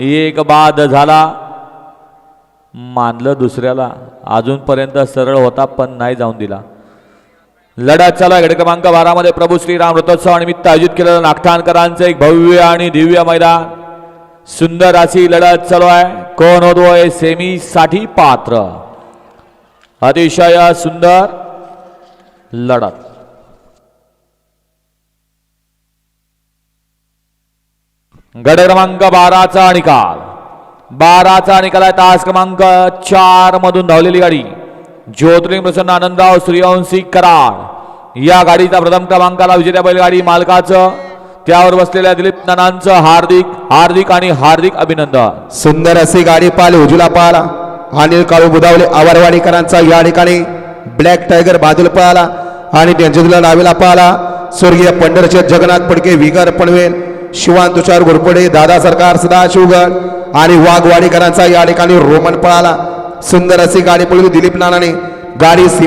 एक बाद झाला, मानलं दुसऱ्याला, अजूनपर्यंत सरळ होता पण नाही जाऊन दिला। लढत चालू आहे गट क्रमांक 12 मध्ये प्रभू श्रीराम रथोत्सव निमित्त आयोजित केलेलं नागठाणकरांचं एक भव्य आणि दिव्य मैदान। सुंदर अशी लढत चालू आहे, कोण होतोय सेमी साठी पात्र, अतिशय सुंदर लढत। गट क्रमांक 12चा निकाल, 12चा निकाल आहे तास क्रमांक 4 मधून धावलेली गाडी ज्योतिर्लिंग प्रसन्न आनंदराव सूर्यवंशी कराड या गाडीचा प्रथम क्रमांकाला विजेत्या बैलगाडी मालकाचं त्यावर बसलेल्या दिलीप नानांचं हार्दिक हार्दिक आणि हार्दिक अभिनंदन। सुंदर अशी गाडी पाल उजला पाला अनिल काळू बुधावले आवारवाडीकरांचा या ठिकाणी ब्लॅक टायगर बाजूला पळाला आणि त्यांच्या नावेला पाला स्वर्गीय पंढरचे जगन्नाथ पडके विगर पनवेल शिवान तुषार घोरपडे दादा सरकार सदाशिवगड आणि वाघवाडीकरांचा या ठिकाणी रोमन पळाला। सुंदर अशी गाडी पळवली दिलीप नानाने, गाडी